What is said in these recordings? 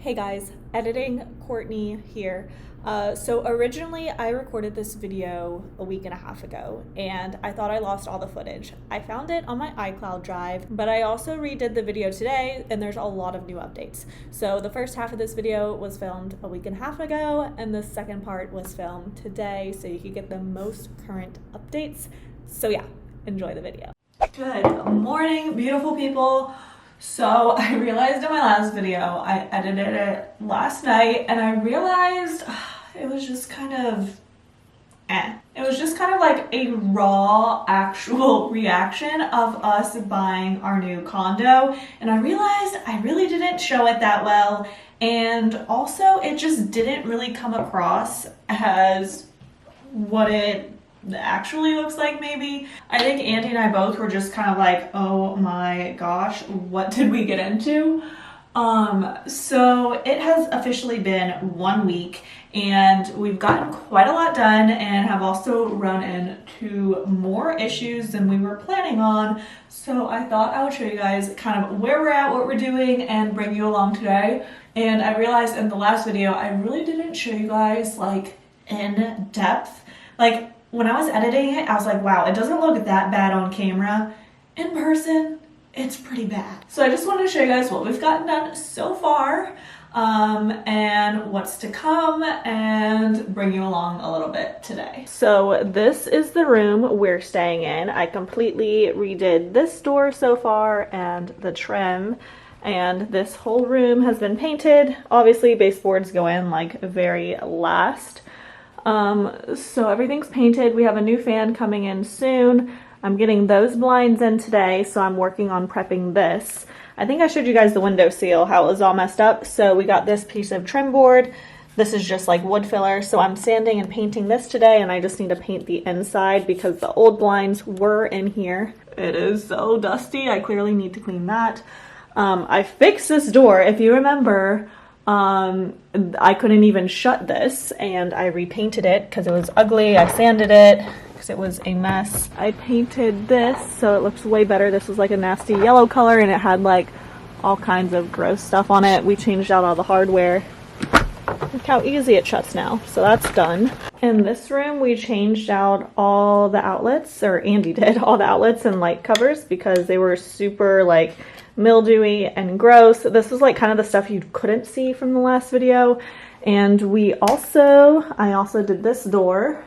Hey guys, editing Courtney here. So originally I recorded this video a week and a half ago and I thought I lost all the footage. I found it on my iCloud drive, but I also redid the video today and there's a lot of new updates. So the first half of this video was filmed a week and a half ago and the second part was filmed today so you could get the most current updates. So yeah, enjoy the video. Good morning, beautiful people. So I realized in my last video, I edited it last night and I realized it was just kind of It was just kind of like a raw actual reaction of us buying our new condo. And I realized I really didn't show it that well. And also it just didn't really come across as what it actually looks like. Maybe I think Andy and I both were just kind of like, oh my gosh, what did we get into? So it has officially been 1 week and we've gotten quite a lot done and have also run into more issues than we were planning on. So I thought I would show you guys kind of where we're at, what we're doing, and bring you along today. And I realized in the last video I really didn't show you guys like in depth. Like when I was editing it, I was like, wow, it doesn't look that bad on camera. In person, it's pretty bad. So I just wanted to show you guys what we've gotten done so far and what's to come and bring you along a little bit today. So this is the room we're staying in. I completely redid this door so far and the trim, and this whole room has been painted. Obviously baseboards go in like very last. So everything's painted. We have a new fan coming in soon. I'm getting those blinds in today, so I'm working on prepping this. I think I showed you guys the window seal, how it was all messed up. So we got this piece of trim board. This is just like wood filler. So I'm sanding and painting this today, and I just need to paint the inside because the old blinds were in here. It is so dusty. I clearly need to clean that. I fixed this door. If you remember, I couldn't even shut this and I repainted it because it was ugly. I sanded it because it was a mess. I painted this so it looks way better. This was like a nasty yellow color and it had like all kinds of gross stuff on it. We changed out all the hardware. Look how easy it shuts now. So that's done. In this room we changed out all the outlets, or Andy did, all the outlets and light covers because they were super like mildewy and gross. This was like kind of the stuff you couldn't see from the last video. And I also did this door.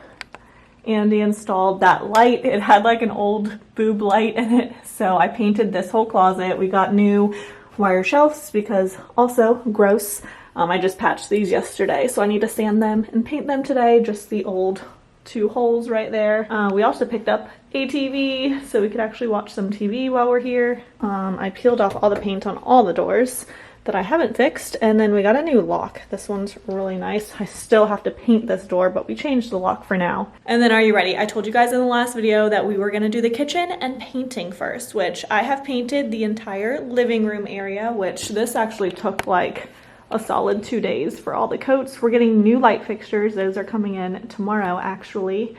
Andy installed that light. It had like an old boob light in it. So I painted this whole closet. We got new wire shelves because also gross. I just patched these yesterday, so I need to sand them and paint them today. Just the old 2 holes right there. We also picked up a TV so we could actually watch some TV while we're here. I peeled off all the paint on all the doors that I haven't fixed, and then we got a new lock. This one's really nice. I still have to paint this door, but we changed the lock for now. And then are you ready? I told you guys in the last video that we were gonna do the kitchen and painting first, which I have painted the entire living room area, which this actually took like a solid 2 days for all the coats. We're getting new light fixtures. Those are coming in tomorrow, actually.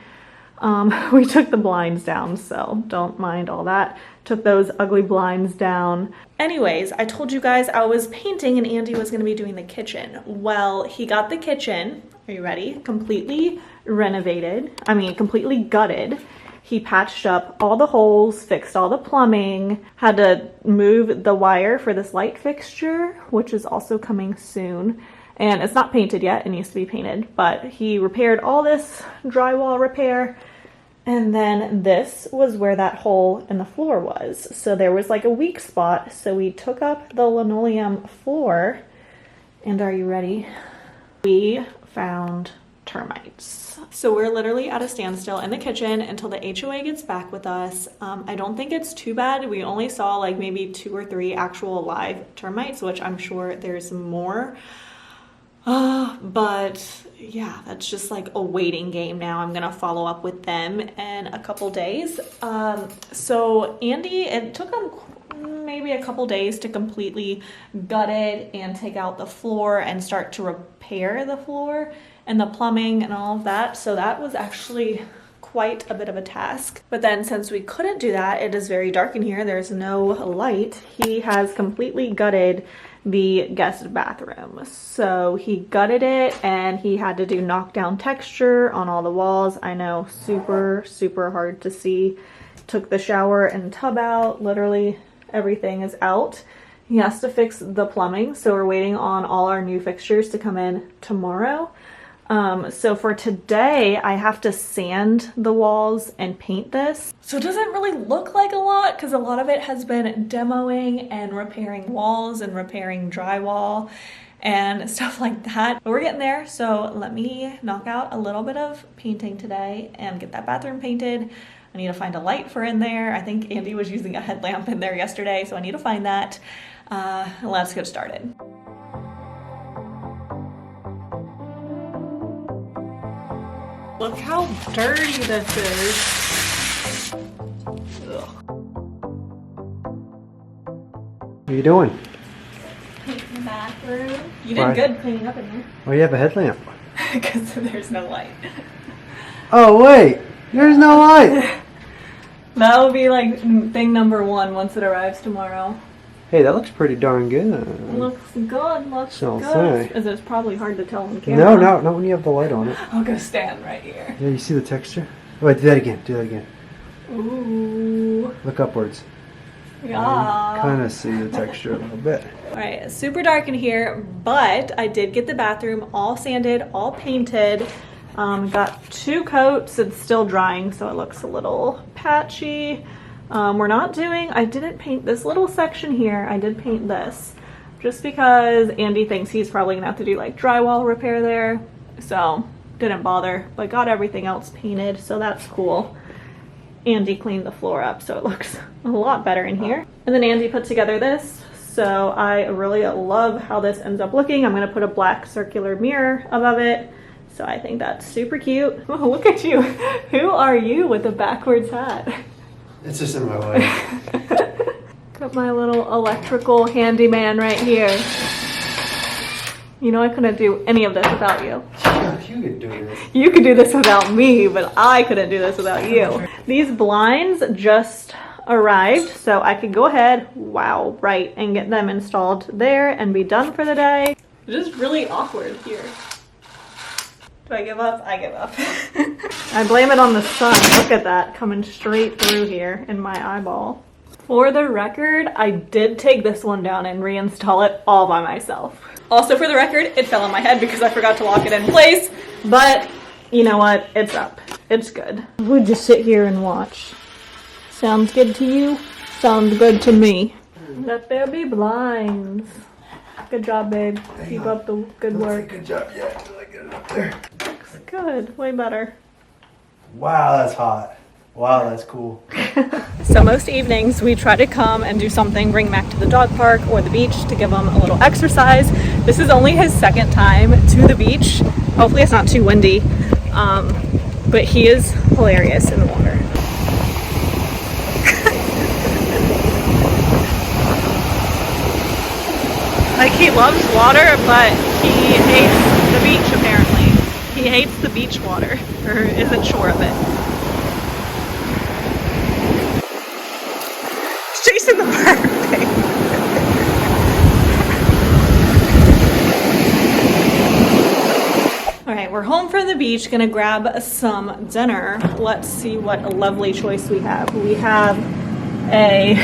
We took the blinds down, so don't mind all that. Took those ugly blinds down. Anyways, I told you guys I was painting and Andy was gonna be doing the kitchen. Well, he got the kitchen, are you ready? Completely renovated. I mean, completely gutted. He patched up all the holes, fixed all the plumbing, had to move the wire for this light fixture, which is also coming soon. And it's not painted yet, it needs to be painted, but he repaired all this drywall repair. And then this was where that hole in the floor was. So there was like a weak spot. So we took up the linoleum floor, and are you ready? We found termites. So we're literally at a standstill in the kitchen until the HOA gets back with us. I don't think it's too bad. We only saw like maybe 2 or 3 actual live termites, which I'm sure there's more. But yeah, that's just like a waiting game now. I'm gonna follow up with them in a couple days. So Andy, it took him maybe a couple days to completely gut it and take out the floor and start to repair the floor and the plumbing and all of that. So that was actually quite a bit of a task. But then since we couldn't do that, it is very dark in here, there's no light, he has completely gutted the guest bathroom. So he gutted it and he had to do knockdown texture on all the walls. I know, super, super hard to see. Took the shower and tub out. Literally everything is out. He has to fix the plumbing, so we're waiting on all our new fixtures to come in tomorrow. So for today, I have to sand the walls and paint this. So it doesn't really look like a lot because a lot of it has been demoing and repairing walls and repairing drywall and stuff like that. But we're getting there, so let me knock out a little bit of painting today and get that bathroom painted. I need to find a light for in there. I think Andy was using a headlamp in there yesterday, so I need to find that. Let's get started. Look how dirty this is. Ugh. What are you doing? Painting the bathroom. You did good cleaning up in here. Oh, you have a headlamp. Because there's no light. Oh, wait. There's no light. That will be like thing number one once it arrives tomorrow. Hey, that looks pretty darn good. Looks good, looks So good. say. It's probably hard to tell on camera. No, not when you have the light on it. I'll go stand right here. Yeah, you see the texture? Wait, do that again. Do that again. Ooh. Look upwards. Yeah. Kind of see the texture a little bit. All right, it's super dark in here, but I did get the bathroom all sanded, all painted. Got 2 coats. It's still drying, so it looks a little patchy. I didn't paint this little section here. I did paint this just because Andy thinks he's probably gonna have to do like drywall repair there. So didn't bother, but got everything else painted. So that's cool. Andy cleaned the floor up, so it looks a lot better in here. And then Andy put together this. So I really love how this ends up looking. I'm gonna put a black circular mirror above it. So I think that's super cute. Oh, look at you. Who are you with a backwards hat? It's just in my way. Got my little electrical handyman right here. You know I couldn't do any of this without you. Yeah, you could do this. You could do this without me, but I couldn't do this without you. These blinds just arrived, so I could go ahead, and get them installed there and be done for the day. It's just really awkward here. Do I give up? I give up. I blame it on the sun. Look at that coming straight through here in my eyeball. For the record, I did take this one down and reinstall it all by myself. Also for the record, it fell on my head because I forgot to lock it in place, but you know what? It's up. It's good. We'll just sit here and watch. Sounds good to you? Sounds good to me. Let there be blinds. Good job, babe. Keep up the good work. Good job, yeah. Until I get it up there. Looks good. Way better. Wow, that's hot. Wow, that's cool. So most evenings we try to come and do something, bring Mac to the dog park or the beach to give him a little exercise. This is only his second time to the beach. Hopefully it's not too windy, but he is hilarious in the water. Like he loves water, but he hates the beach apparently. He hates the beach water, or isn't sure of it. He's chasing the bird. All right, we're home from the beach, gonna grab some dinner. Let's see what a lovely choice we have. We have a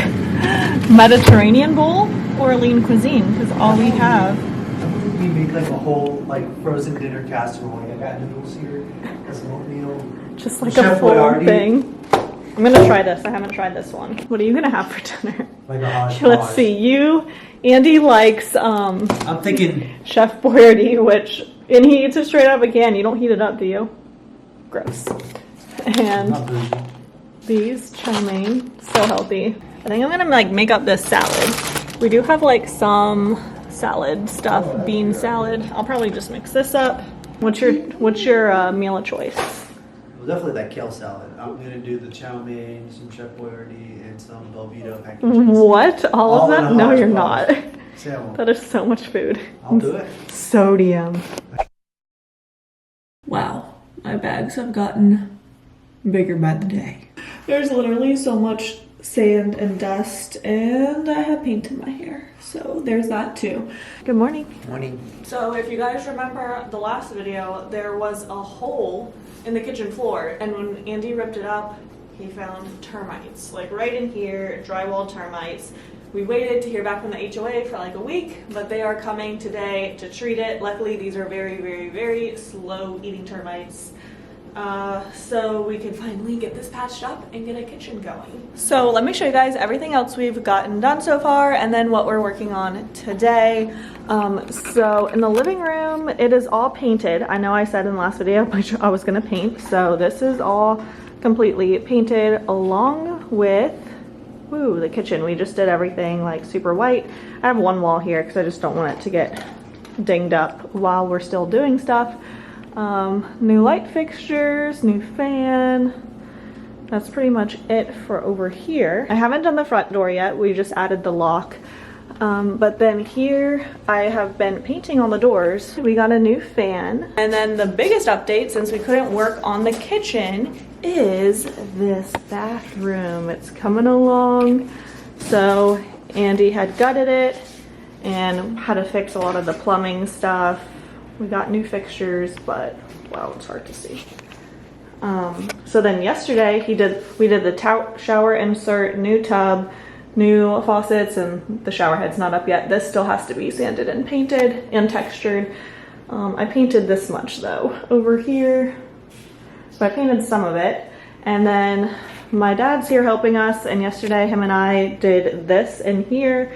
Mediterranean bowl or lean cuisine, because all we have. We make like a whole frozen dinner casserole. I got noodles here, got some oatmeal. Just like a full thing. I'm gonna try this. I haven't tried this one. What are you gonna have for dinner? Like a hodgepodge. Let's see. Andy likes I'm thinking Chef Boyardee, and he eats it straight out of a can. You don't heat it up, do you? Gross. And these chow mein, so healthy. I think I'm gonna make up this salad. We do have some salad stuff, bean salad. I'll probably just mix this up. What's your meal of choice? Well, definitely that kale salad. I'm gonna do the chow mein, some Chef Boyardee, and some Velveeta mac and cheese. What? All of that? No, you're not. That is so much food. I'll do it. Sodium. Wow, my bags have gotten bigger by the day. There's literally so much sand and dust, and I have paint in my hair. So there's that too. Good morning. Morning. So if you guys remember the last video, there was a hole in the kitchen floor, and when Andy ripped it up, he found termites, like right in here, drywall termites. We waited to hear back from the HOA for like a week, but they are coming today to treat it. Luckily, these are very, very, very slow eating termites. So we can finally get this patched up and get a kitchen going. So let me show you guys everything else we've gotten done so far and then what we're working on today. So in the living room, it is all painted. I know I said in the last video I was gonna paint, so this is all completely painted along with the kitchen. We just did everything like super white. I have one wall here because I just don't want it to get dinged up while we're still doing stuff. New light fixtures, new fan. That's pretty much it for over here. I haven't done the front door yet. We just added the lock. But then here I have been painting on the doors. We got a new fan. And then the biggest update, since we couldn't work on the kitchen, is this bathroom. It's coming along. So Andy had gutted it and had to fix a lot of the plumbing stuff. We got new fixtures, but wow, it's hard to see. So then yesterday we did the shower insert, new tub, new faucets, and the shower head's not up yet. This still has to be sanded and painted and textured. I painted this much though over here. So I painted some of it, and then my dad's here helping us, and yesterday him and I did this in here.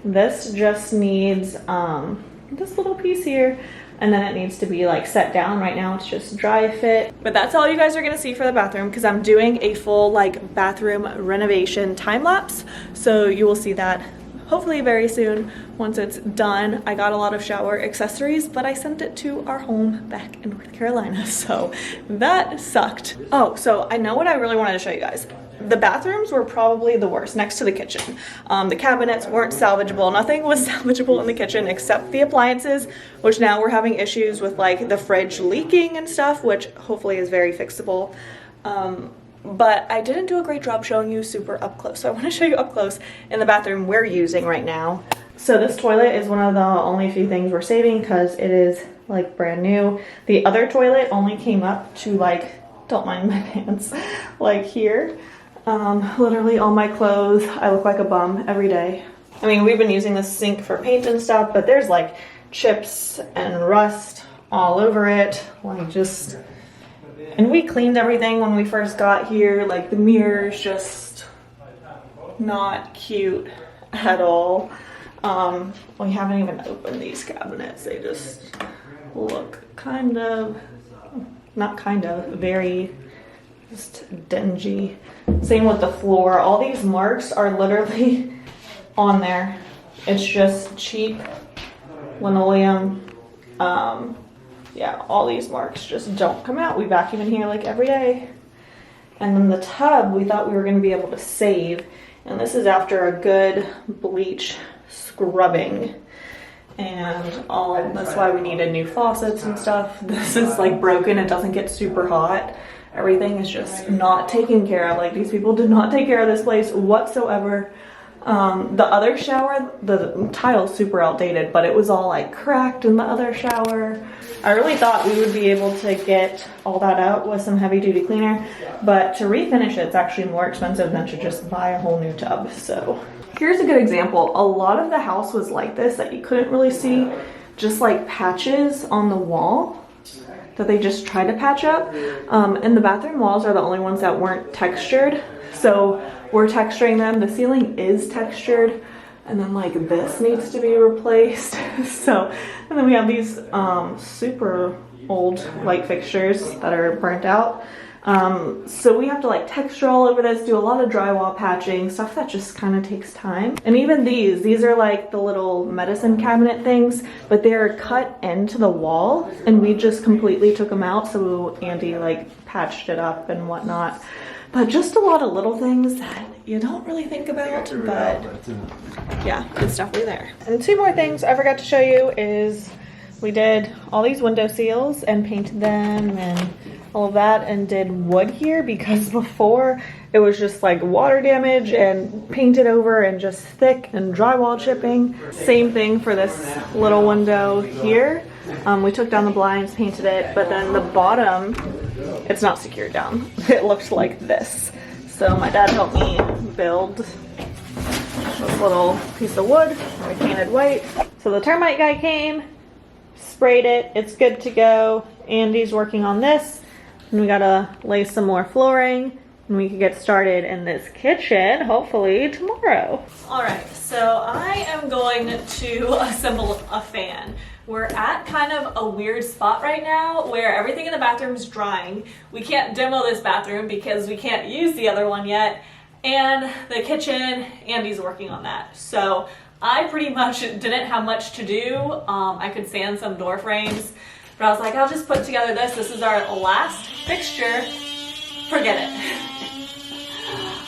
This just needs this little piece here, and then it needs to be like set down. Right now it's just dry fit. But that's all you guys are gonna see for the bathroom, because I'm doing a full like bathroom renovation time lapse. So you will see that hopefully very soon once it's done. I got a lot of shower accessories, but I sent it to our home back in North Carolina, so that sucked. Oh, so I know what I really wanted to show you guys. The bathrooms were probably the worst next to the kitchen. The cabinets weren't salvageable. Nothing was salvageable in the kitchen except the appliances, which now we're having issues with like the fridge leaking and stuff, which hopefully is very fixable. But I didn't do a great job showing you super up close. So I want to show you up close in the bathroom we're using right now. So this toilet is one of the only few things we're saving because it is like brand new. The other toilet only came up to like, don't mind my pants, like here. Literally all my clothes. I look like a bum every day. I mean, we've been using this sink for paint and stuff, but there's like chips and rust all over it. Like just, and we cleaned everything when we first got here. Like the mirror's just not cute at all. We haven't even opened these cabinets. They just look kind of, not kind of, very just dingy. Same with the floor. All these marks are literally on there. It's just cheap linoleum. Yeah, all these marks just don't come out. We vacuum in here like every day. And then the tub, we thought we were going to be able to save. And this is after a good bleach scrubbing. And all, that's why we needed new faucets and stuff. This is like broken. It doesn't get super hot. Everything is just not taken care of. Like these people did not take care of this place whatsoever. The other shower, the tile's super outdated, but it was all like cracked in the other shower. I really thought we would be able to get all that out with some heavy duty cleaner, but to refinish it, it's actually more expensive than to just buy a whole new tub. So here's a good example. A lot of the house was like this, that you couldn't really see, just like patches on the wall that they just tried to patch up. And the bathroom walls are the only ones that weren't textured. So we're texturing them. The ceiling is textured. And then like this needs to be replaced. So, and then we have these super old light fixtures that are burnt out. So we have to like texture all over this, do a lot of drywall patching, stuff that just kind of takes time. And even these are like the little medicine cabinet things, but they're cut into the wall and we just completely took them out. So Andy like patched it up and whatnot. But just a lot of little things that you don't really think about, but yeah, it's definitely there. And two more things I forgot to show you is we did all these window seals and painted them and all of that, and did wood here because before it was just like water damage and painted over and just thick and drywall chipping. Same thing for this little window here. We took down the blinds, painted it, but then the bottom, it's not secured down. It looks like this. So my dad helped me build this little piece of wood. We painted white. So the termite guy came, sprayed it. It's good to go. Andy's working on this. And we gotta lay some more flooring. And we can get started in this kitchen, hopefully tomorrow. All right, so I am going to assemble a fan. We're at kind of a weird spot right now where everything in the bathroom is drying. We can't demo this bathroom because we can't use the other one yet. And the kitchen, Andy's working on that. So I pretty much didn't have much to do. I could sand some door frames, but I was like, I'll just put together this. This is our last fixture. Forget it.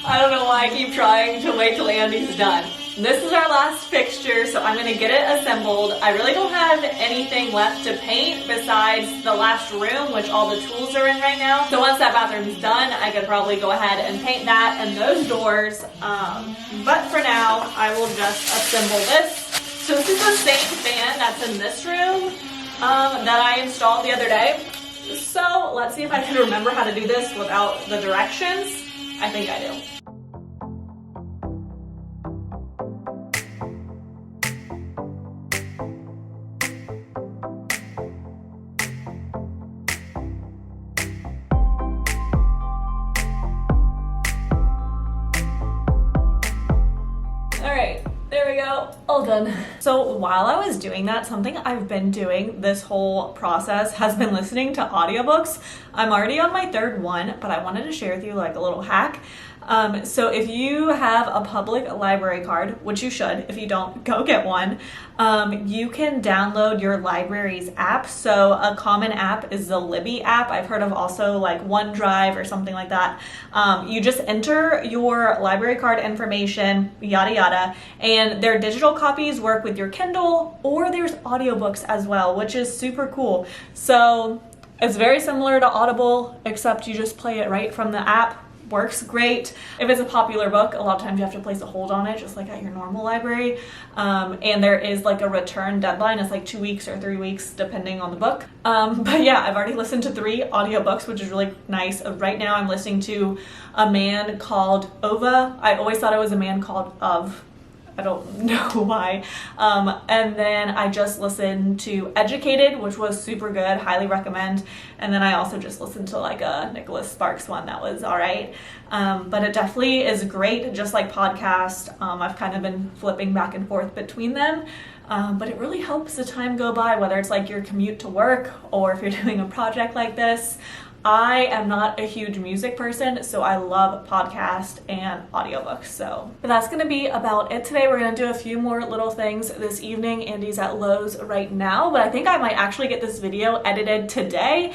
I don't know why I keep trying to wait till Andy's done. This is our last fixture, so I'm gonna get it assembled. I really don't have anything left to paint besides the last room, which all the tools are in right now. So once that bathroom's done, I could probably go ahead and paint that and those doors. But for now, I will just assemble this. So this is the same fan that's in this room that I installed the other day. So let's see if I can remember how to do this without the directions. I think I do. All done. So while I was doing that, something I've been doing this whole process has been listening to audiobooks. I'm already on my third one, but I wanted to share with you like a little hack. So if you have a public library card, which you should, if you don't, go get one, you can download your library's app. So a common app is the Libby app. I've heard of also like OneDrive or something like that. You just enter your library card information, yada yada, and their digital copies work with your Kindle, or there's audiobooks as well, which is super cool. So it's very similar to Audible, except you just play it right from the app. Works great. If it's a popular book, a lot of times you have to place a hold on it, just like at your normal library. And there is like a return deadline. It's like 2 weeks or 3 weeks, depending on the book. But yeah, I've already listened to 3 audiobooks, which is really nice. Right now I'm listening to A Man Called Ova. I always thought it was A Man Called Of. I don't know why. And then I just listened to Educated, which was super good, highly recommend. And then I also just listened to like a Nicholas Sparks one that was all right. But it definitely is great, just like podcast. I've kind of been flipping back and forth between them. But it really helps the time go by, whether it's like your commute to work or if you're doing a project like this. I am not a huge music person, so I love podcasts and audiobooks. But that's gonna be about it today. We're gonna do a few more little things this evening. Andy's at Lowe's right now, but I think I might actually get this video edited today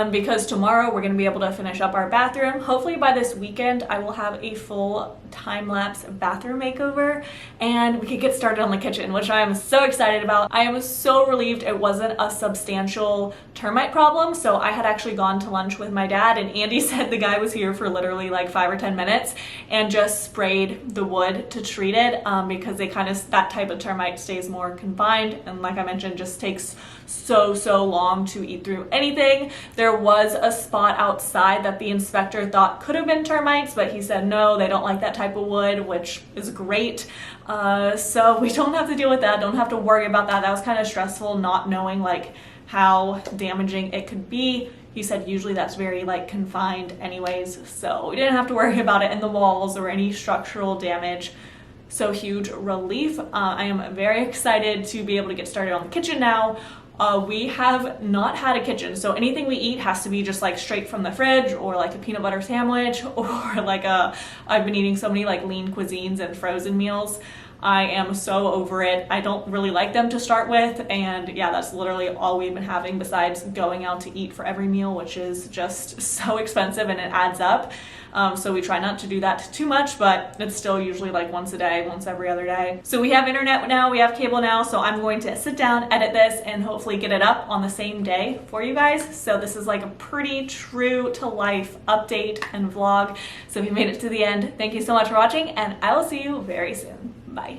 because tomorrow we're gonna be able to finish up our bathroom. Hopefully by this weekend, I will have a full time-lapse bathroom makeover and we could get started on the kitchen, which I am so excited about. I am so relieved it wasn't a substantial termite problem. So I had actually gone to lunch with my dad and Andy said the guy was here for literally like 5 or 10 minutes and just sprayed the wood to treat it because they kind of, that type of termite stays more confined and like I mentioned, just takes so long to eat through anything. There was a spot outside that the inspector thought could have been termites, but he said no, they don't like that type of wood, which is great. So we don't have to deal with that, don't have to worry about that. That was kind of stressful not knowing like how damaging it could be. He said usually that's very like confined anyways, so we didn't have to worry about it in the walls or any structural damage. So huge relief. I am very excited to be able to get started on the kitchen now. We have not had a kitchen, so anything we eat has to be just like straight from the fridge or like a peanut butter sandwich or like I've been eating so many like lean cuisines and frozen meals. I am so over it. I don't really like them to start with, and yeah, that's literally all we've been having besides going out to eat for every meal, which is just so expensive and it adds up. So we try not to do that too much, but it's still usually like once a day, once every other day. So we have internet now, we have cable now, so I'm going to sit down, edit this, and hopefully get it up on the same day for you guys. So this is like a pretty true to life update and vlog. So if you made it to the end, thank you so much for watching, and I will see you very soon.